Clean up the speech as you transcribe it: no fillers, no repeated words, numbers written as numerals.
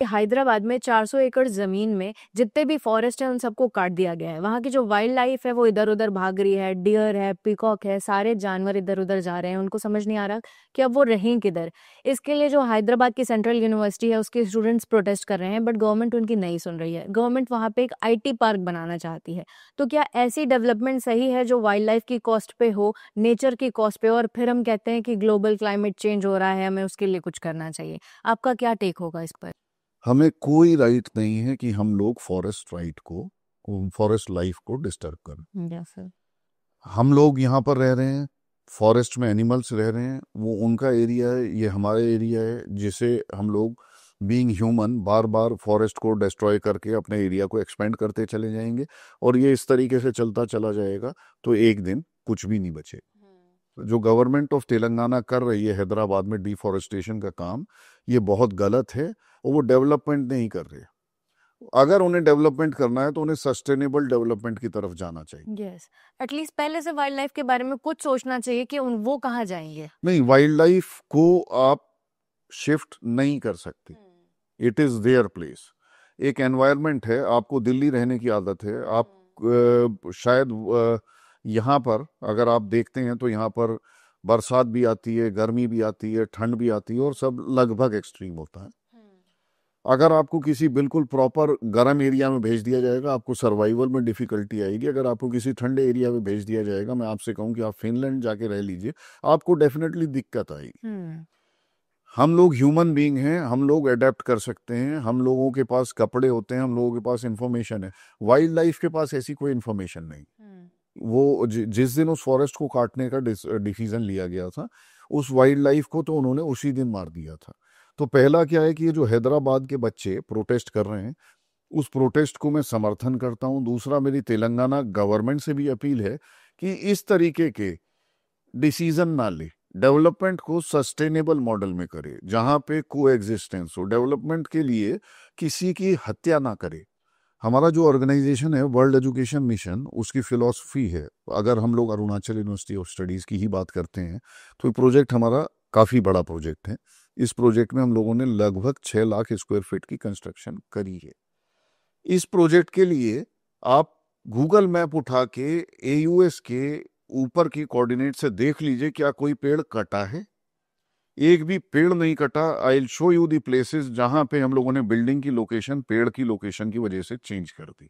हैदराबाद में 400 एकड़ जमीन में जितने भी फॉरेस्ट है उन सबको काट दिया गया है। वहां की जो वाइल्ड लाइफ है वो इधर उधर भाग रही है, डियर है, पीकॉक है, सारे जानवर इधर उधर जा रहे हैं। उनको समझ नहीं आ रहा कि अब वो रहें किधर। इसके लिए जो हैदराबाद की सेंट्रल यूनिवर्सिटी है उसके स्टूडेंट्स प्रोटेस्ट कर रहे हैं, बट गवर्नमेंट उनकी नहीं सुन रही है। गवर्नमेंट वहां पे एक IT पार्क बनाना चाहती है। तो क्या ऐसी डेवलपमेंट सही है जो वाइल्ड लाइफ की कॉस्ट पे हो, नेचर की कॉस्ट पे, और फिर हम कहते हैं कि ग्लोबल क्लाइमेट चेंज हो रहा है, हमें उसके लिए कुछ करना चाहिए? आपका क्या टेक होगा इस पर? हमें कोई राइट नहीं है कि हम लोग फॉरेस्ट लाइफ को डिस्टर्ब करें। Yes sir. हम लोग यहाँ पर रह रहे हैं, फॉरेस्ट में एनिमल्स रह रहे हैं, वो उनका एरिया है, ये हमारा एरिया है, जिसे हम लोग बीइंग ह्यूमन बार बार फॉरेस्ट को डिस्ट्रॉय करके अपने एरिया को एक्सपेंड करते चले जाएंगे। और ये इस तरीके से चलता चला जाएगा तो एक दिन कुछ भी नहीं बचे। जो गवर्नमेंट ऑफ तेलंगाना कर रही है हैदराबाद में डिफॉरेस्टेशन का काम, ये बहुत गलत है और वो डेवलपमेंट नहीं कर रहे। अगर उन्हें डेवलपमेंट करना है तो उन्हें सस्टेनेबल डेवलपमेंट की तरफ जाना चाहिए। यस, एटलीस्ट पहले से वाइल्ड लाइफ के बारे में कुछ सोचना चाहिए कि वो कहाँ जाएंगे। नहीं, वाइल्ड लाइफ को आप शिफ्ट नहीं कर सकते, इट इज देयर प्लेस। एक एनवायरनमेंट है, आपको दिल्ली रहने की आदत है, आप शायद यहाँ पर अगर आप देखते हैं तो यहाँ पर बरसात भी आती है, गर्मी भी आती है, ठंड भी आती है और सब लगभग एक्सट्रीम होता है। अगर आपको किसी बिल्कुल प्रॉपर गर्म एरिया में भेज दिया जाएगा, आपको सर्वाइवल में डिफिकल्टी आएगी। अगर आपको किसी ठंडे एरिया में भेज दिया जाएगा, मैं आपसे कहूँ कि आप फिनलैंड जाके रह लीजिए, आपको डेफिनेटली दिक्कत आएगी। हम लोग ह्यूमन बीइंग हैं, हम लोग अडेप्ट कर सकते हैं, हम लोगों के पास कपड़े होते हैं, हम लोगों के पास इंफॉर्मेशन है। वाइल्ड लाइफ के पास ऐसी कोई इंफॉर्मेशन नहीं। वो जिस दिन उस फॉरेस्ट को काटने का डिसीजन लिया गया था, उस वाइल्ड लाइफ को तो उन्होंने उसी दिन मार दिया था। तो पहला क्या है कि ये जो हैदराबाद के बच्चे प्रोटेस्ट कर रहे हैं, उस प्रोटेस्ट को मैं समर्थन करता हूं। दूसरा, मेरी तेलंगाना गवर्नमेंट से भी अपील है कि इस तरीके के डिसीजन ना ले, डेवलपमेंट को सस्टेनेबल मॉडल में करे, जहां पे को एग्जिस्टेंस हो। डेवलपमेंट के लिए किसी की हत्या ना करे। हमारा जो ऑर्गेनाइजेशन है वर्ल्ड एजुकेशन मिशन, उसकी फिलॉसफी है, अगर हम लोग अरुणाचल यूनिवर्सिटी ऑफ स्टडीज की ही बात करते हैं तो प्रोजेक्ट हमारा काफी बड़ा प्रोजेक्ट है। इस प्रोजेक्ट में हम लोगों ने लगभग 6 लाख स्क्वायर फीट की कंस्ट्रक्शन करी है। इस प्रोजेक्ट के लिए आप गूगल मैप उठा के AUS के ऊपर की कोऑर्डिनेट से देख लीजिए, क्या कोई पेड़ कटा है? एक भी पेड़ नहीं कटा। I will show you the places जहां पे हम लोगों ने बिल्डिंग की लोकेशन पेड़ की लोकेशन की वजह से चेंज कर दी।